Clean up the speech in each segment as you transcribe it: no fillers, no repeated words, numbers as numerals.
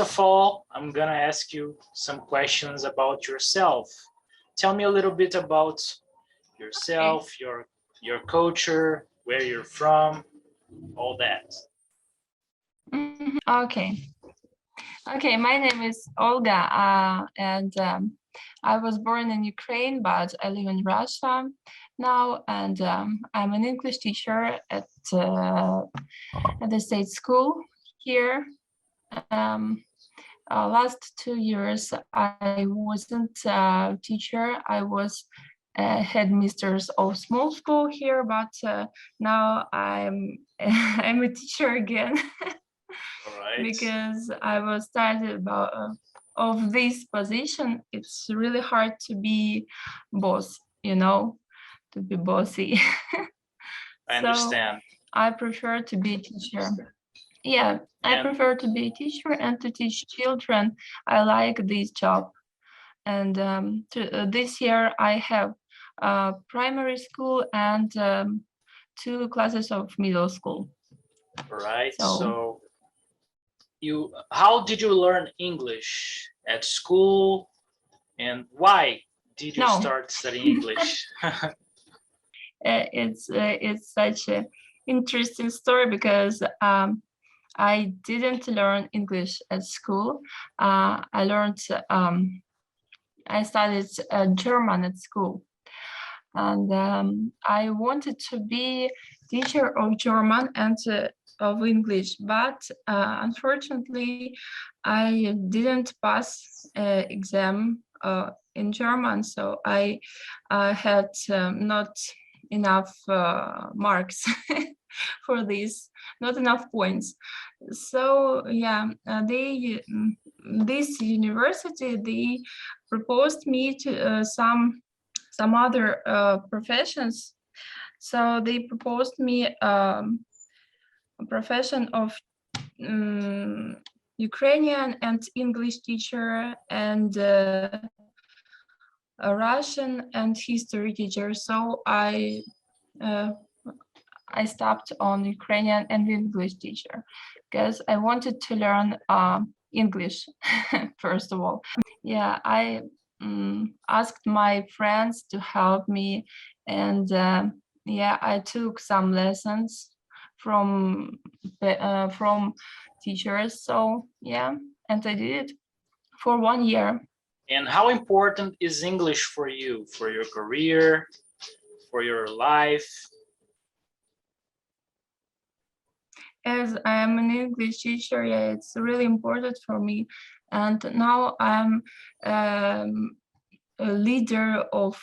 of all, I'm gonna ask you some questions about yourself. Tell me a little bit about yourself, your culture, where you're from, all that. Okay. Okay, my name is Olga, and I was born in Ukraine, but I live in Russia now, and I'm an English teacher at the state school here. Last 2 years, I wasn't a teacher. I was headmistress of small school here, but now I'm I'm a teacher again. All right. Because I was tired of this position. It's really hard to be boss, you know, to be bossy. I understand. So I prefer to be a teacher. Yeah, I prefer to be a teacher and to teach children. I like this job. And this year I have primary school and 2 classes of middle school. Right. So how did you learn English at school, and why did you start studying English? It's such an interesting story because I didn't learn English at school. I studied German at school, and I wanted to be teacher of German and of English, but unfortunately I didn't pass exam in German, so I had not enough marks for this, not enough points. So yeah, this university, they proposed me to some other professions. So they proposed me a profession of Ukrainian and English teacher and a Russian and history teacher. So I stopped on Ukrainian and English teacher because I wanted to learn English first of all. Yeah, I asked my friends to help me, and yeah, I took some lessons from teachers. So yeah, and I did it for 1 year. And how important is English for you, for your career, for your life? As I am an English teacher, yeah, it's really important for me. And now I'm a leader of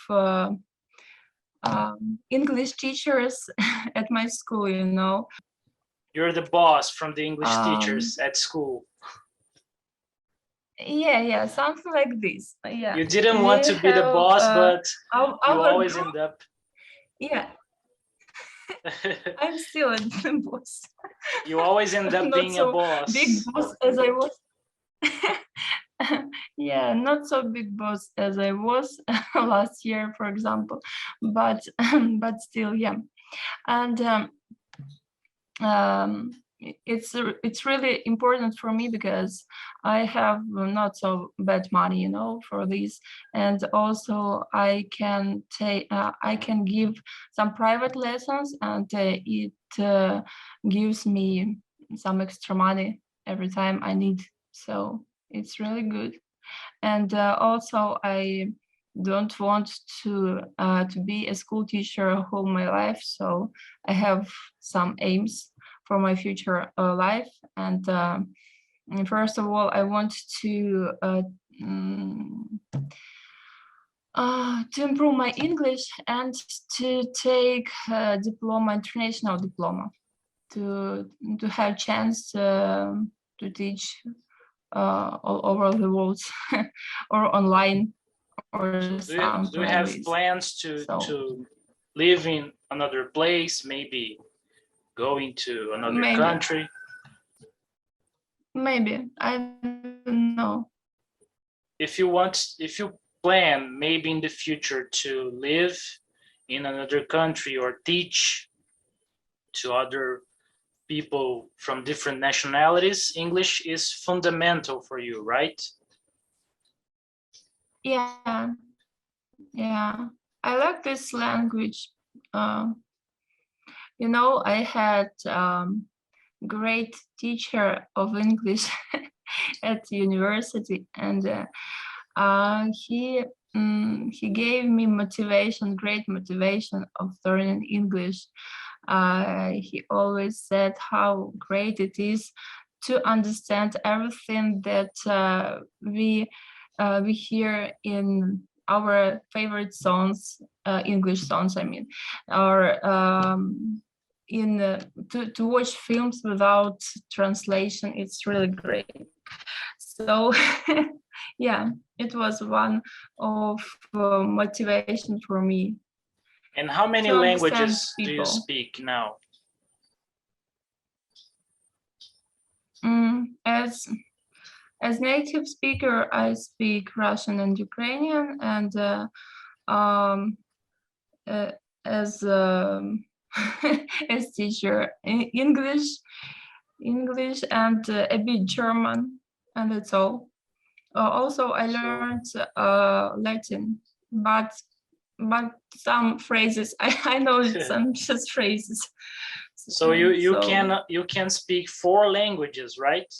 English teachers at my school, you know. You're the boss from the English teachers at school. Yeah, something like this. Yeah. You didn't want to be the boss, but you always end up. Yeah. I'm still a boss. You always end up being a boss. Big boss as I was. Yeah, not so big boss as I was last year, for example, but still, yeah. And it's really important for me because I have not so bad money, you know, for this, and also I can give some private lessons, and it gives me some extra money every time I need. So it's really good. And also I don't want to be a school teacher all my life, so I have some aims for my future life. And first of all, I want to improve my English and to take a diploma, international diploma, to have chance to teach all over the world or online or something. Do you have plans to live in another place, maybe going to another country? Maybe, I don't know. If you plan maybe in the future to live in another country or teach to other people from different nationalities, English is fundamental for you, right? Yeah, yeah. I like this language. You know, I had great teacher of English at university, and he gave me motivation, great motivation of learning English. He always said how great it is to understand everything that we hear in our favorite songs, English songs, I mean, or to watch films without translation. It's really great. So yeah, it was one of motivation for me. And how many languages do you speak now? As native speaker, I speak Russian and Ukrainian, and as as teacher, English, and a bit German, and that's all. Also, I learned Latin, but some phrases I know some just phrases. So you can speak 4 languages, right?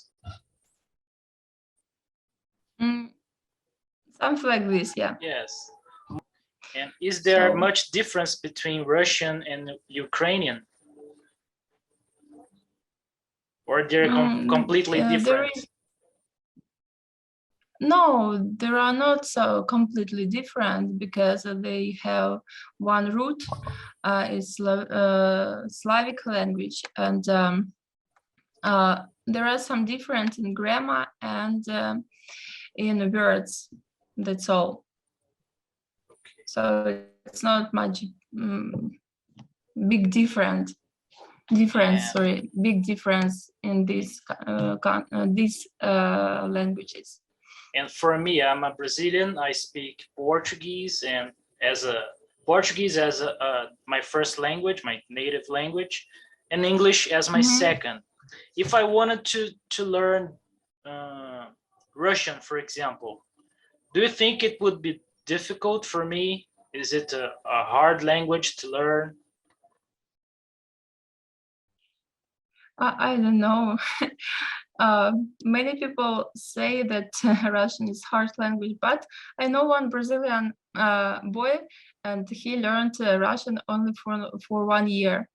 Something like this, yeah. Yes. And is there much difference between Russian and Ukrainian? Or they're completely different? No, they are not so completely different because they have one root. It's Slavic language, and there are some difference in grammar and in words. That's all. Okay. So it's not much big difference. Big difference in these languages. And for me, I'm a Brazilian. I speak Portuguese, and Portuguese as my first language, my native language, and English as my second. If I wanted to learn Russian, for example, do you think it would be difficult for me? Is it a hard language to learn? I don't know. Many people say that Russian is hard language, but I know one Brazilian boy, and he learned Russian only for 1 year,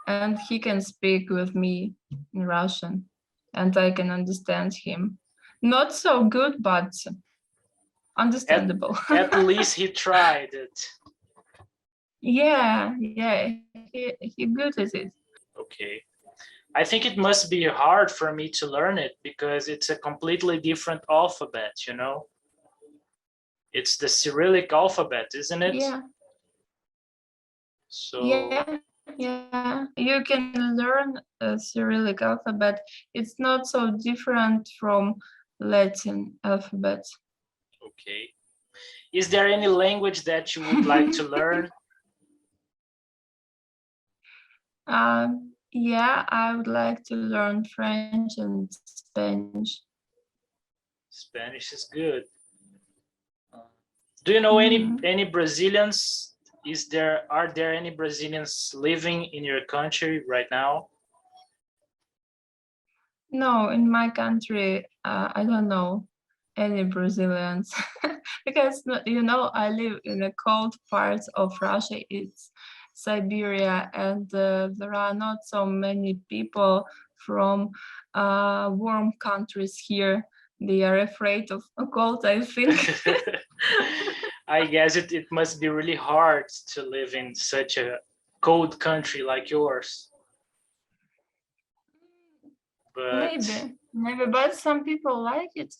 and he can speak with me in Russian, and I can understand him. Not so good, but understandable. At least he tried it. Yeah, he good at it. Okay. I think it must be hard for me to learn it because it's a completely different alphabet, you know? It's the Cyrillic alphabet, isn't it? Yeah. So yeah. You can learn a Cyrillic alphabet. It's not so different from Latin alphabet. Okay. Is there any language that you would like to learn? Yeah, I would like to learn French and Spanish. Spanish is good. Do you know any Brazilians? Are there any Brazilians living in your country right now? No, in my country, I don't know any Brazilians because, you know, I live in a cold part of Russia. It's Siberia, and there are not so many people from warm countries here. They are afraid of cold, I think. I guess it must be really hard to live in such a cold country like yours. But maybe, but some people like it,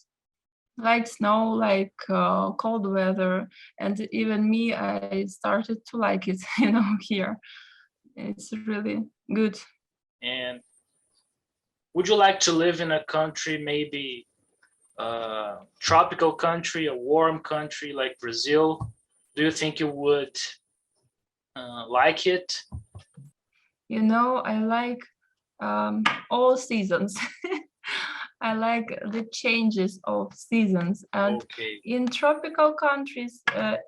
like snow, like cold weather, and even me, I started to like it, you know, here. It's really good. And would you like to live in a country, maybe a tropical country, a warm country like Brazil? Do you think you would like it? You know, I like all seasons. I like the changes of seasons, and Okay. in tropical countries,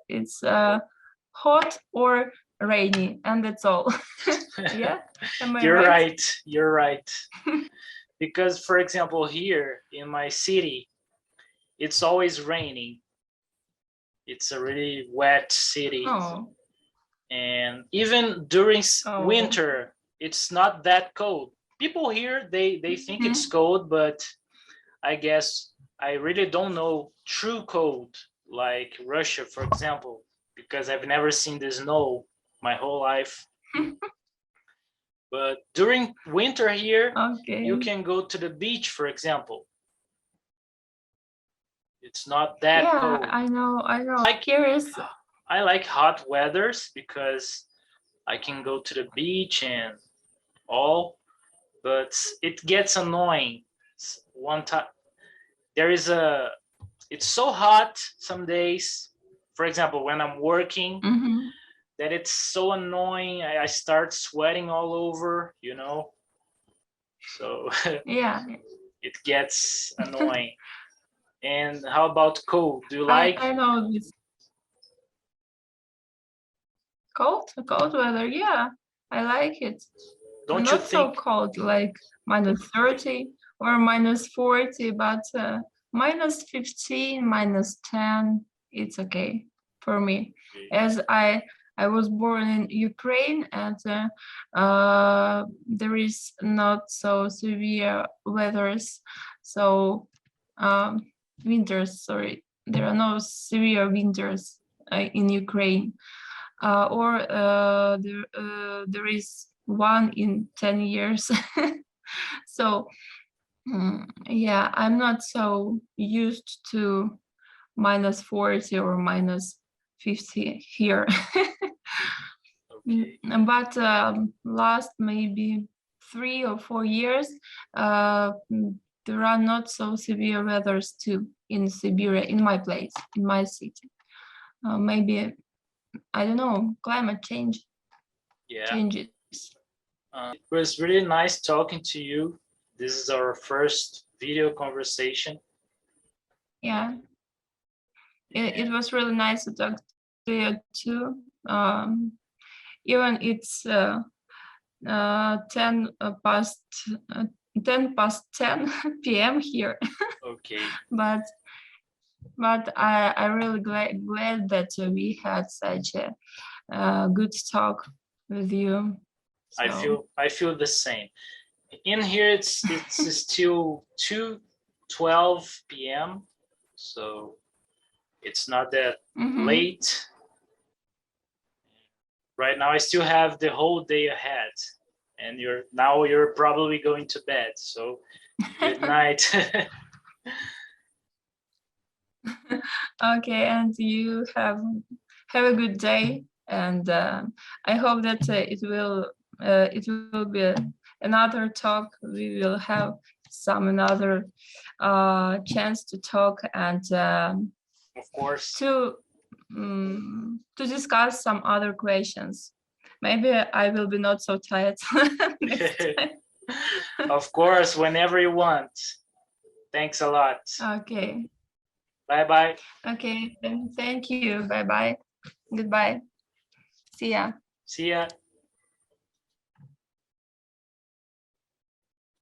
it's hot or rainy, and that's all. Yeah, am I You're right? right. You're right. Because, for example, here in my city, it's always raining. It's a really wet city. Oh, And even during oh. winter, it's not that cold. People here, they think it's cold, but I guess I really don't know true cold, like Russia, for example, because I've never seen the snow my whole life. But during winter here, Okay. you can go to the beach, for example. It's not that cold. Yeah, I know. I'm curious. I like hot weathers because I can go to the beach and all, but it gets annoying. One time it's so hot some days, for example, when I'm working, that it's so annoying. I start sweating all over, you know, so Yeah, it gets annoying. And how about cold? Do you like? I know this cold weather. Yeah, I like it. Don't Not you so think? cold, like -30 or -40, but -15, -10, it's okay for me. As I was born in Ukraine, and there is not so severe weathers, so winters. Sorry, there are no severe winters in Ukraine, or there is one in 10 years. So yeah, I'm not so used to -40 or -50 here. Okay. But last maybe 3 or 4 years, there are not so severe weathers too in Siberia, in my place, in my city. Maybe, I don't know, climate change changes. It was really nice talking to you. This is our first video conversation. Yeah, it was really nice to talk to you too. Even it's 10 past 10 p.m. here. Okay. but I really glad that we had such a good talk with you. So. I feel the same. In here it's still 2:12 p.m. so it's not that late. Right now I still have the whole day ahead, and you're probably going to bed, so good night. Okay, and you have a good day, and I hope that it will be another talk. We will have another chance to talk, and Of course. to discuss some other questions. Maybe I will be not so tired next time. Of course, whenever you want. Thanks a lot. Okay. Bye-bye. Okay, thank you. Bye-bye. Goodbye. See ya. See ya.